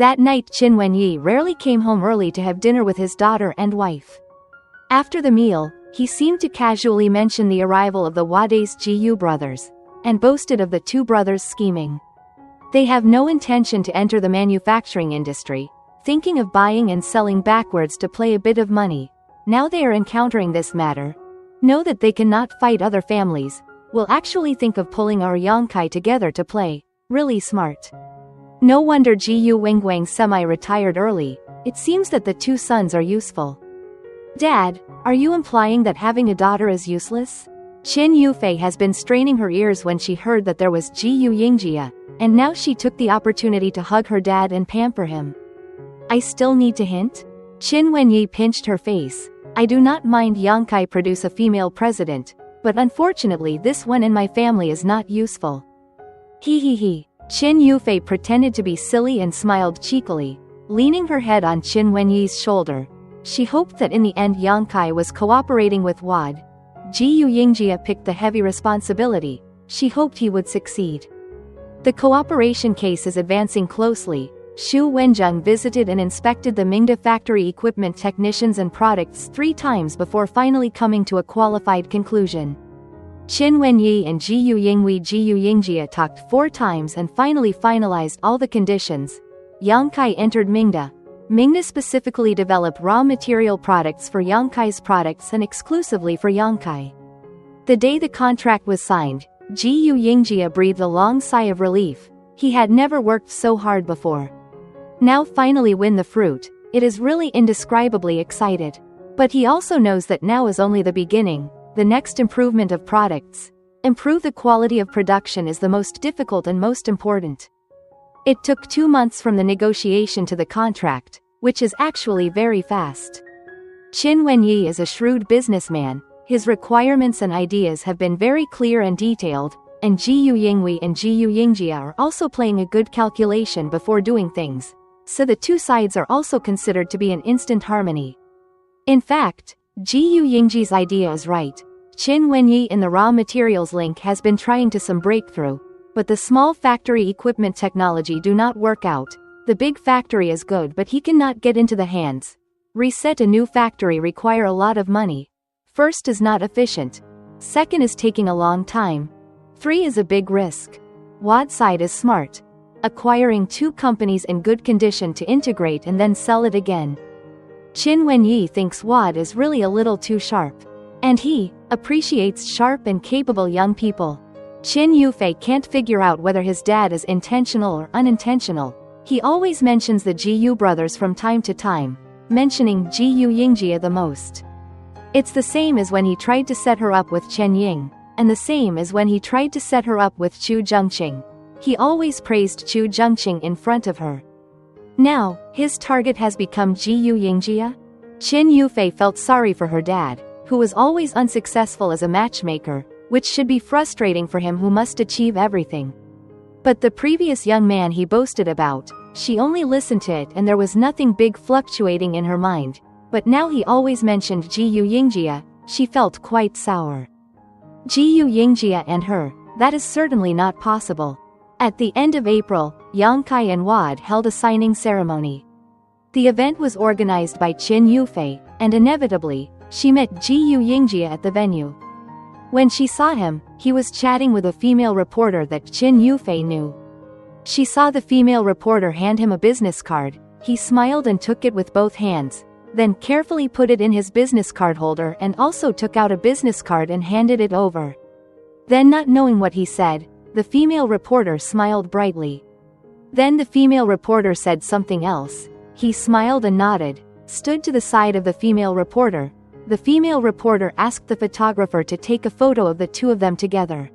That night Qin Wenyi rarely came home early to have dinner with his daughter and wife. After the meal, he seemed to casually mention the arrival of the Wade's Gu brothers, and boasted of the two brothers scheming. They have no intention to enter the manufacturing industry, thinking of buying and selling backwards to play a bit of money. Now they are encountering this matter. Know that they cannot fight other families, will actually think of pulling our Yongkai together to play. Really smart. No wonder Gu Wingguang semi-retired early. It seems that the two sons are useful. Dad, are you implying that having a daughter is useless? Qin Yufei has been straining her ears when she heard that there was Gu Yingjie, and now she took the opportunity to hug her dad and pamper him. I still need to hint? Qin Wenyi pinched her face. I do not mind Yongkai produce a female president, but unfortunately this one in my family is not useful. He. Qin Yufei pretended to be silly and smiled cheekily, leaning her head on Qin Wenyi's shoulder. She hoped that in the end Yongkai was cooperating with Wad. Gu Yingjie picked the heavy responsibility. She hoped he would succeed. The cooperation case is advancing closely. Xu Wenjing visited and inspected the Mingda factory equipment technicians and products 3 times before finally coming to a qualified conclusion. Qin Wenyi and Gu Yingjie talked 4 times and finally finalized all the conditions. Yongkai entered Mingda. Mingda specifically developed raw material products for Yongkai's products and exclusively for Yongkai. The day the contract was signed, Gu Yingjie breathed a long sigh of relief. He had never worked so hard before. Now finally win the fruit, it is really indescribably excited. But he also knows that now is only the beginning. The next improvement of products. Improve the quality of production is the most difficult and most important. It took 2 months from the negotiation to the contract, which is actually very fast. Qin Wenyi is a shrewd businessman. His requirements and ideas have been very clear and detailed, and Gu Yingwei and Gu Yingjie are also playing a good calculation before doing things, so the two sides are also considered to be in instant harmony. In fact, Gu Yingjie's idea is right. Qin Wenyi in the raw materials link has been trying to some breakthrough, but the small factory equipment technology do not work out. The big factory is good but he cannot get into the hands. Reset a new factory require a lot of money. First is not efficient. Second is taking a long time. 3 is a big risk. Wad side is smart. Acquiring 2 companies in good condition to integrate and then sell it again. Qin Wenyi thinks Wad is really a little too sharp. And he appreciates sharp and capable young people. Qin Yufei can't figure out whether his dad is intentional or unintentional. He always mentions the Gu brothers from time to time, mentioning Gu Yingjie the most. It's the same as when he tried to set her up with Chen Ying, and the same as when he tried to set her up with Chu Zhengqing. He always praised Chu Zhengqing in front of her. Now, his target has become Gu Yingjie? Qin Yufei felt sorry for her dad, who was always unsuccessful as a matchmaker, which should be frustrating for him who must achieve everything. But the previous young man he boasted about, she only listened to it and there was nothing big fluctuating in her mind. But now he always mentioned Gu Yingjie, she felt quite sour. Gu Yingjie and her, that is certainly not possible. At the end of April, Yongkai and Wad held a signing ceremony. The event was organized by Qin Yufei, and inevitably, she met Gu Yingjie at the venue. When she saw him, he was chatting with a female reporter that Qin Yufei knew. She saw the female reporter hand him a business card. He smiled and took it with both hands, then carefully put it in his business card holder and also took out a business card and handed it over. Then, not knowing what he said, the female reporter smiled brightly. Then the female reporter said something else. He smiled and nodded, stood to the side of the female reporter. The female reporter asked the photographer to take a photo of the two of them together.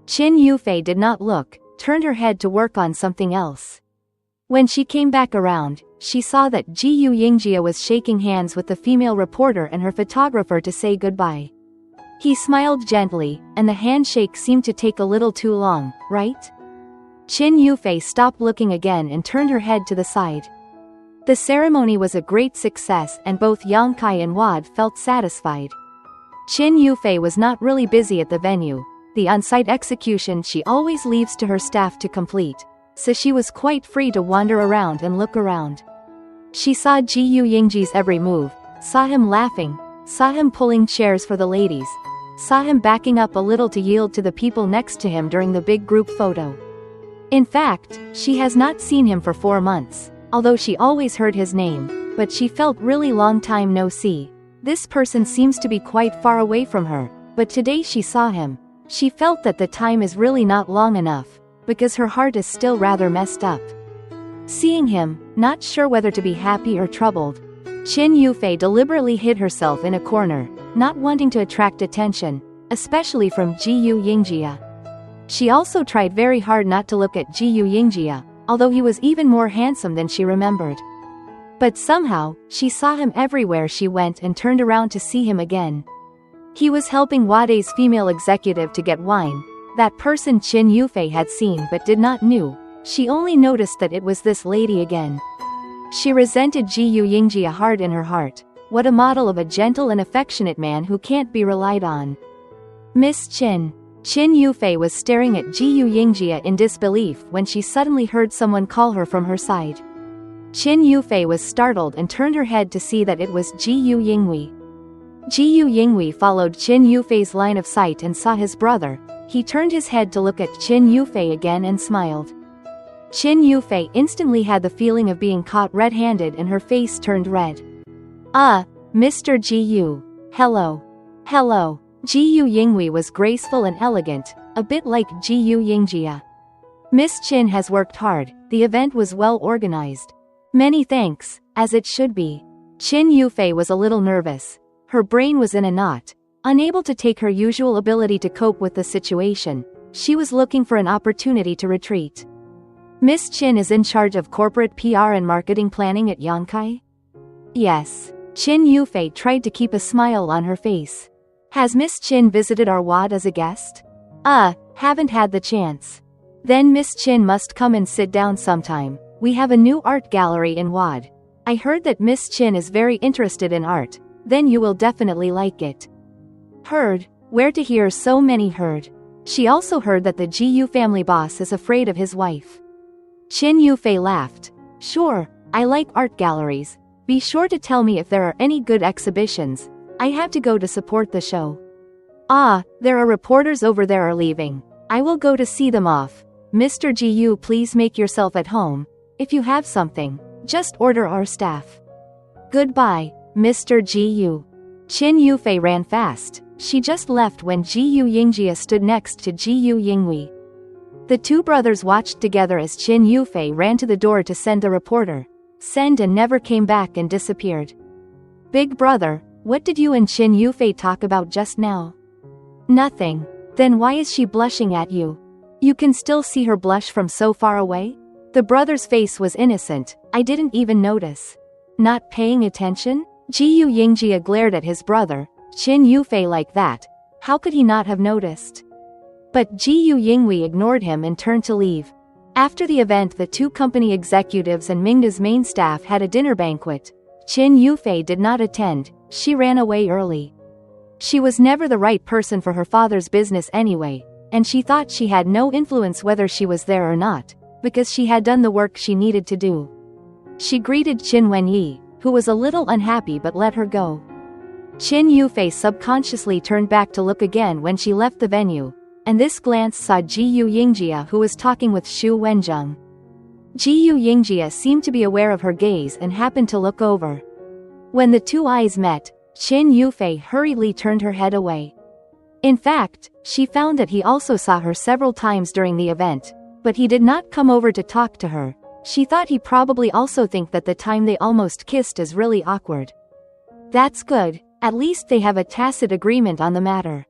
Qin Yufei did not look, turned her head to work on something else. When she came back around, she saw that Gu Yingjie was shaking hands with the female reporter and her photographer to say goodbye. He smiled gently, and the handshake seemed to take a little too long, right? Qin Yufei stopped looking again and turned her head to the side. The ceremony was a great success and both Yongkai and Wad felt satisfied. Qin Yufei was not really busy at the venue. The on-site execution she always leaves to her staff to complete. so she was quite free to wander around and look around. She saw Yingjie's every move, saw him laughing, saw him pulling chairs for the ladies, saw him backing up a little to yield to the people next to him during the big group photo. In fact, she has not seen him for 4 months, although she always heard his name, but she felt really long time no see. This person seems to be quite far away from her, but today she saw him. She felt that the time is really not long enough, because her heart is still rather messed up. Seeing him, not sure whether to be happy or troubled, Qin Yufei deliberately hid herself in a corner, not wanting to attract attention, especially from Yingjie. She also tried very hard not to look at Yingjie, although he was even more handsome than she remembered. But somehow, she saw him everywhere she went and turned around to see him again. He was helping Waday's female executive to get wine, that person Qin Yufei had seen but did not knew. She only noticed that it was this lady again. She resented Yingjie hard in her heart. What a model of a gentle and affectionate man who can't be relied on. Miss Qin. Qin Yufei was staring at Yingjie in disbelief when she suddenly heard someone call her from her side. Qin Yufei was startled and turned her head to see that it was Yingjie. Yingjie followed Qin Yufei's line of sight and saw his brother. He turned his head to look at Qin Yufei again and smiled. Qin Yufei instantly had the feeling of being caught red-handed and her face turned red. Mr. Yu. Hello. Hello. Yingjie was graceful and elegant, a bit like Yingjie. Miss Qin has worked hard, the event was well organized. Many thanks, as it should be. Qin Yufei was a little nervous. Her brain was in a knot. Unable to take her usual ability to cope with the situation, she was looking for an opportunity to retreat. Miss Qin is in charge of corporate PR and marketing planning at Yingjie? Yes. Qin Yufei tried to keep a smile on her face. Has Miss Qin visited our ward as a guest? Haven't had the chance. Then Miss Qin must come and sit down sometime. We have a new art gallery in ward. I heard that Miss Qin is very interested in art. Then you will definitely like it. Heard? Where to hear so many heard? She also heard that the Yu family boss is afraid of his wife. Qin Yufei laughed. Sure, I like art galleries. Be sure to tell me if there are any good exhibitions. I have to go to support the show. There are reporters over there are leaving. I will go to see them off. Mr. Yu, please make yourself at home. If you have something, just order our staff. Goodbye, Mr. Yu. Qin Yufei ran fast. She just left when Yingjie stood next to Yingjie. The two brothers watched together as Qin Yufei ran to the door to send the reporter. Send and never came back and disappeared. Big brother, what did you and Qin Yufei talk about just now? Nothing. Then why is she blushing at you? You can still see her blush from so far away? The brother's face was innocent. I didn't even notice. Not paying attention? Yingjie glared at his brother, Qin Yufei, like that. How could he not have noticed? But Yingjie ignored him and turned to leave. After the event, the two company executives and Mingda's main staff had a dinner banquet. Qin Yufei did not attend. She ran away early. She was never the right person for her father's business anyway, and she thought she had no influence whether she was there or not, because she had done the work she needed to do. She greeted Qin Wenyi, who was a little unhappy but let her go. Qin Yufei subconsciously turned back to look again when she left the venue, and this glance saw Yingjie, who was talking with Xu Wenjing. Yingjie seemed to be aware of her gaze and happened to look over. When the two eyes met, Qin Yufei hurriedly turned her head away. In fact, she found that he also saw her several times during the event, but he did not come over to talk to her. She thought he probably also think that the time they almost kissed is really awkward. That's good, at least they have a tacit agreement on the matter.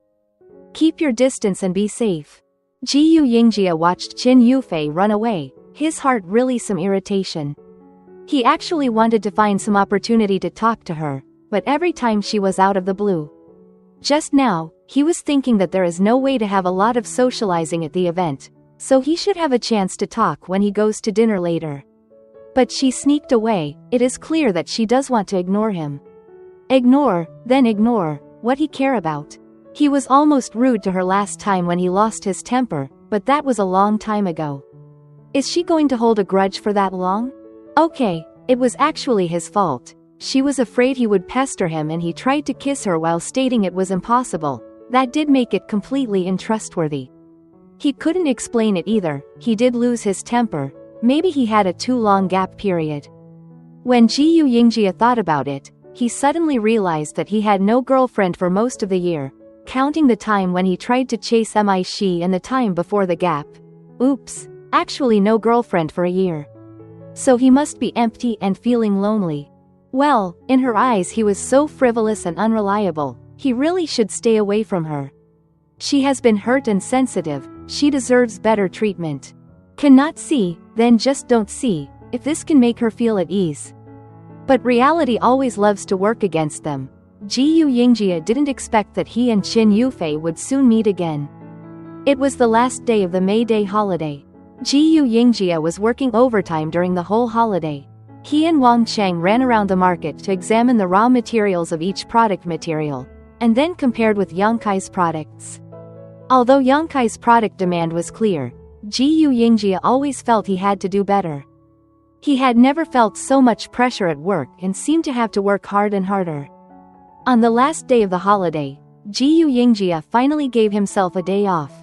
Keep your distance and be safe. Yingjie watched Qin Yufei run away, his heart really some irritation. He actually wanted to find some opportunity to talk to her, but every time she was out of the blue. Just now, he was thinking that there is no way to have a lot of socializing at the event, so he should have a chance to talk when he goes to dinner later. But she sneaked away. It is clear that she does want to ignore him. Ignore, then ignore, what he care about. He was almost rude to her last time when he lost his temper, but that was a long time ago. Is she going to hold a grudge for that long? Okay, it was actually his fault. She was afraid he would pester him and he tried to kiss her while stating it was impossible. That did make it completely untrustworthy. He couldn't explain it either. He did lose his temper. Maybe he had a too long gap period. When Yingjie thought about it, he suddenly realized that he had no girlfriend for most of the year, counting the time when he tried to chase Shi and the time before the gap. Oops, actually no girlfriend for a year. So he must be empty and feeling lonely. Well, in her eyes he was so frivolous and unreliable, he really should stay away from her. She has been hurt and sensitive, she deserves better treatment. Cannot see, then just don't see, if this can make her feel at ease. But reality always loves to work against them. Yingjie didn't expect that he and Qin Yufei would soon meet again. It was the last day of the May Day holiday. Yingjie was working overtime during the whole holiday. He and Wang Cheng ran around the market to examine the raw materials of each product material, and then compared with Yongkai's products. Although Yongkai's product demand was clear, Yingjie always felt he had to do better. He had never felt so much pressure at work and seemed to have to work hard and harder. On the last day of the holiday, Yingjie finally gave himself a day off.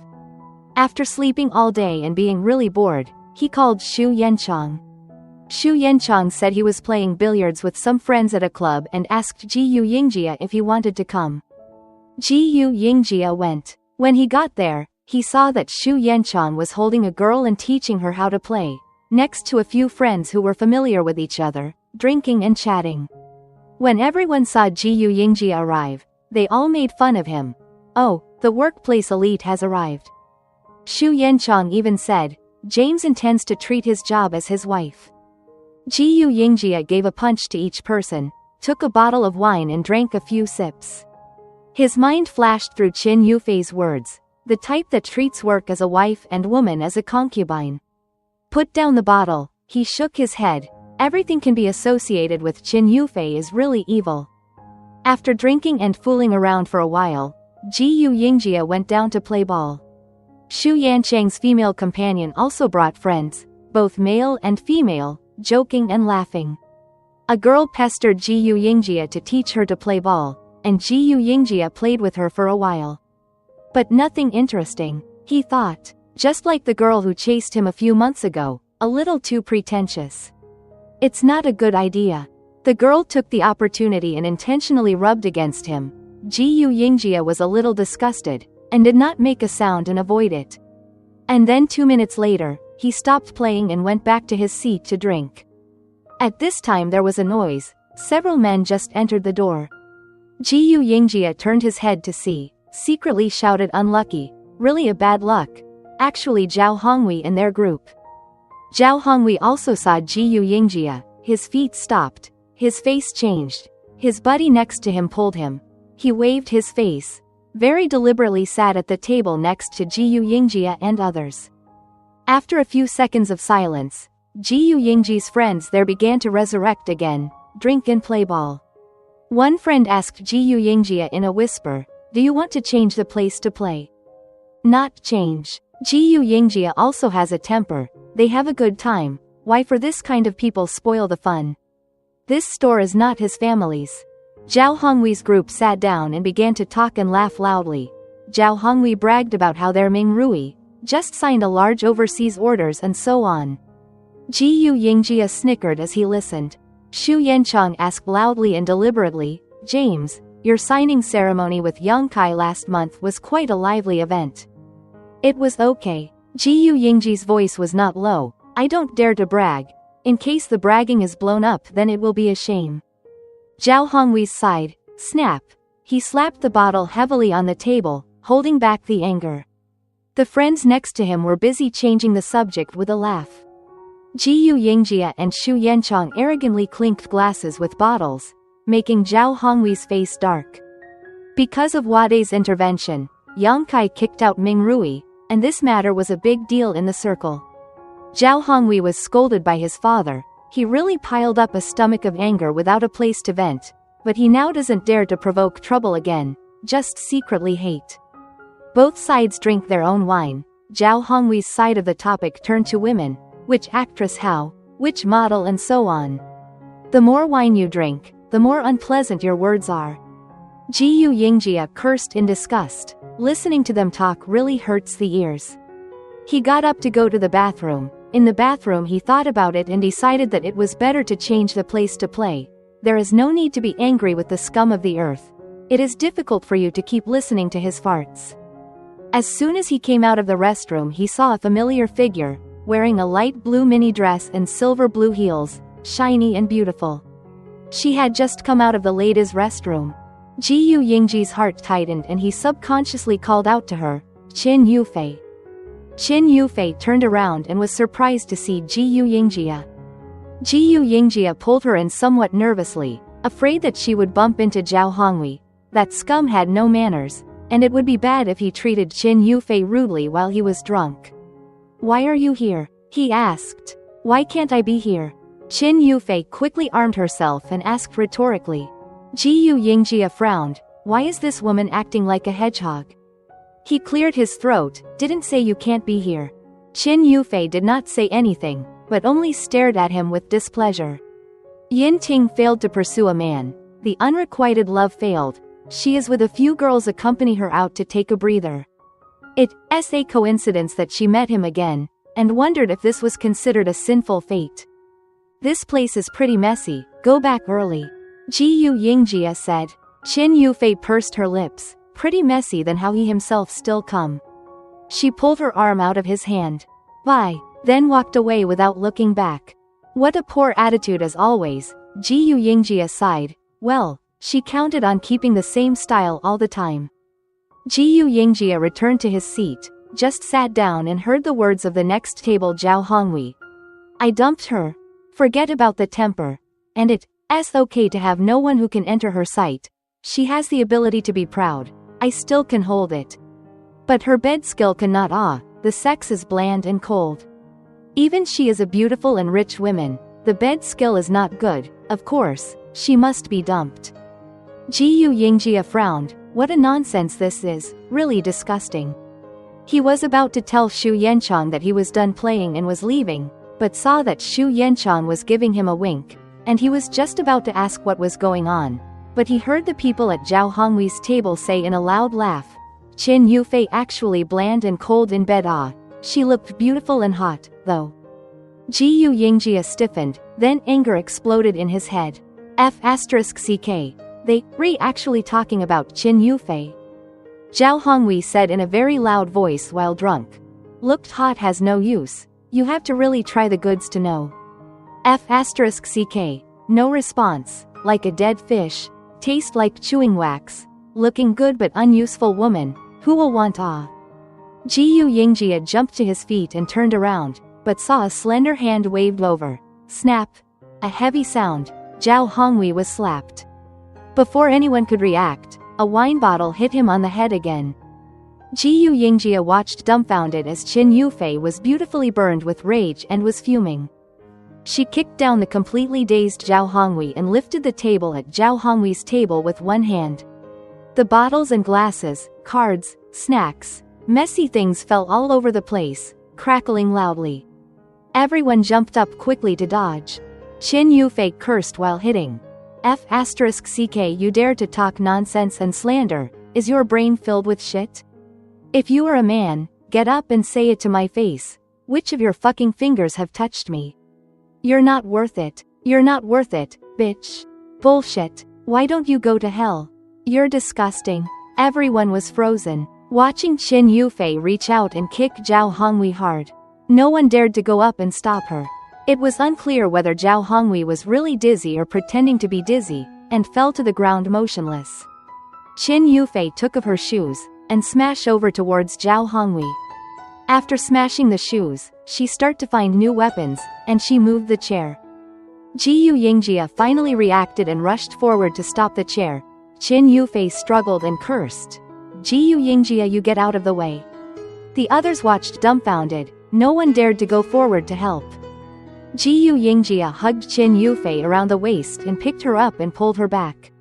After sleeping all day and being really bored, he called Xu Yanchang. Xu Yanchang said he was playing billiards with some friends at a club and asked Yingjie if he wanted to come. Yingjie went. When he got there, he saw that Xu Yanchang was holding a girl and teaching her how to play, next to a few friends who were familiar with each other, drinking and chatting. When everyone saw Yingjie arrive, they all made fun of him. Oh, the workplace elite has arrived. Xu Yanchang even said, James intends to treat his job as his wife. Yingjie gave a punch to each person, took a bottle of wine and drank a few sips. His mind flashed through Qin Yufei's words, the type that treats work as a wife and woman as a concubine. Put down the bottle, he shook his head. Everything can be associated with Qin Yufei is really evil. After drinking and fooling around for a while, Yingjie went down to play ball. Xu Yanchang's female companion also brought friends, both male and female, joking and laughing. A girl pestered Yingjie to teach her to play ball, and Yingjie played with her for a while. But nothing interesting, he thought, just like the girl who chased him a few months ago, a little too pretentious. It's not a good idea. The girl took the opportunity and intentionally rubbed against him. Yingjie was a little disgusted, and did not make a sound and avoid it. And then 2 minutes later, he stopped playing and went back to his seat to drink. At this time there was a noise, several men just entered the door. Yingjie turned his head to see, secretly shouted unlucky, really a bad luck. Actually Zhao Hongwei in their group. Zhao Hongwei also saw Yingjie, his feet stopped, his face changed, his buddy next to him pulled him. He waved his face, very deliberately sat at the table next to Yingjie and others. After a few seconds of silence, Yingjie's friends there began to resurrect again, drink and play ball. One friend asked Yingjie in a whisper, do you want to change the place to play? Not change. Yingjie also has a temper, they have a good time, why for this kind of people spoil the fun? This store is not his family's. Zhao Hongwei's group sat down and began to talk and laugh loudly. Zhao Hongwei bragged about how their Ming Rui just signed a large overseas orders and so on. Yingjie snickered as he listened. Xu Yanchang asked loudly and deliberately, James, your signing ceremony with Yongkai last month was quite a lively event. It was okay. Yingjie's voice was not low, I don't dare to brag. In case the bragging is blown up then it will be a shame. Zhao Hongwei sighed, snap. He slapped the bottle heavily on the table, holding back the anger. The friends next to him were busy changing the subject with a laugh. Yingjie and Xu Yanchang arrogantly clinked glasses with bottles, making Zhao Hongwei's face dark. Because of Wade's intervention, Yongkai kicked out Ming Rui, and this matter was a big deal in the circle. Zhao Hongwei was scolded by his father. He really piled up a stomach of anger without a place to vent, but he now doesn't dare to provoke trouble again, just secretly hate. Both sides drink their own wine. Zhao Hongwei's side of the topic turned to women. which actress how, which model, and so on. The more wine you drink, the more unpleasant your words are. Yingjie cursed in disgust. Listening to them talk really hurts the ears. He got up to go to the bathroom. In the bathroom he thought about it and decided that it was better to change the place to play. There is no need to be angry with the scum of the earth. It is difficult for you to keep listening to his farts. As soon as he came out of the restroom he saw a familiar figure, wearing a light blue mini dress and silver blue heels, shiny and beautiful. She had just come out of the ladies' restroom. Yingjie's heart tightened and he subconsciously called out to her, "Qin Yufei." Qin Yufei turned around and was surprised to see Yingjie. Yingjie pulled her in somewhat nervously, afraid that she would bump into Zhao Hongwei. That scum had no manners, and it would be bad if he treated Qin Yufei rudely while he was drunk. "Why are you here?" he asked. "Why can't I be here?" Qin Yufei quickly armed herself and asked rhetorically. Yingjie frowned. "Why is this woman acting like a hedgehog?" He cleared his throat. "Didn't say you can't be here." Qin Yufei did not say anything, but only stared at him with displeasure. Yin Ting failed to pursue a man. The unrequited love failed. She is with a few girls accompany her out to take a breather. It's a coincidence that she met him again, and wondered if this was considered a sinful fate. "This place is pretty messy, go back early," Yingjie said. Qin Yufei pursed her lips. "Pretty messy than how he himself still come." She pulled her arm out of his hand. "Bye," then walked away without looking back. "What a poor attitude as always," Yingjie sighed. Well, she counted on keeping the same style all the time. Yingjie returned to his seat, just sat down and heard the words of the next table Zhao Hongwei. "I dumped her. Forget about the temper. And it's okay to have no one who can enter her sight. She has the ability to be proud. I still can hold it. But her bed skill cannot. The sex is bland and cold. Even she is a beautiful and rich woman. The bed skill is not good. Of course, she must be dumped." Yingjie frowned. What a nonsense this is, really disgusting. He was about to tell Xu Yanchang that he was done playing and was leaving, but saw that Xu Yanchang was giving him a wink, and he was just about to ask what was going on. But he heard the people at Zhao Hongwei's table say in a loud laugh, "Qin Yufei actually bland and cold in bed. She looked beautiful and hot, though." Yingjie stiffened, then anger exploded in his head. F***ck. They actually talking about Qin Yufei? Zhao Hongwei said in a very loud voice while drunk. "Looked hot has no use. You have to really try the goods to know." F***ck. No response. Like a dead fish. Taste like chewing wax. Looking good but unuseful woman. Who will want Yingjie jumped to his feet and turned around, but saw a slender hand waved over. Snap. A heavy sound. Zhao Hongwei was slapped. Before anyone could react, a wine bottle hit him on the head again. Yingjie watched dumbfounded as Qin Yufei was beautifully burned with rage and was fuming. She kicked down the completely dazed Zhao Hongwei and lifted the table at Zhao Hongwei's table with one hand. The bottles and glasses, cards, snacks, messy things fell all over the place, crackling loudly. Everyone jumped up quickly to dodge. Qin Yufei cursed while hitting. F***ck. You dare to talk nonsense and slander? Is your brain filled with shit? If you are a man, get up and say it to my face. Which of your fucking fingers have touched me? You're not worth it. You're not worth it, bitch. Bullshit. Why don't you go to hell? You're disgusting. Everyone was frozen, watching Qin Yufei reach out and kick Zhao Hongwei hard. No one dared to go up and stop her. It was unclear whether Zhao Hongwei was really dizzy or pretending to be dizzy, and fell to the ground motionless. Qin Yufei took off her shoes, and smashed over towards Zhao Hongwei. After smashing the shoes, she started to find new weapons, and she moved the chair. Yingjie finally reacted and rushed forward to stop the chair. Qin Yufei struggled and cursed. Yingjie, you get out of the way. The others watched dumbfounded. No one dared to go forward to help. Yingjie hugged Qin Yufei around the waist and picked her up and pulled her back.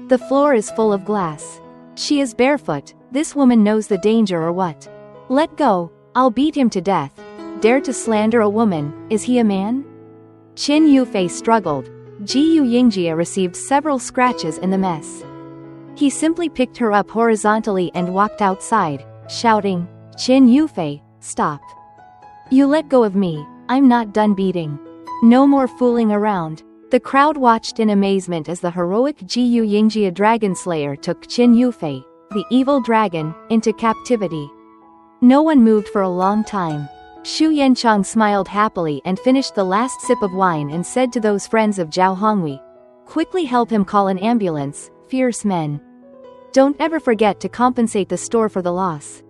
The floor is full of glass. She is barefoot. This woman knows the danger or what? Let go. I'll beat him to death. dare to slander a woman, is he a man? Qin Yufei struggled. Yingjie received several scratches in the mess. He simply picked her up horizontally and walked outside, shouting, "Qin Yufei, stop. You let go of me, I'm not done beating. No more fooling around." The crowd watched in amazement as the heroic Yingjie dragon slayer took Qin Yufei, the evil dragon, into captivity. No one moved for a long time. Xu Yanchang smiled happily and finished the last sip of wine and said to those friends of Zhao Hongui, "Quickly help him call an ambulance, fierce men. Don't ever forget to compensate the store for the loss."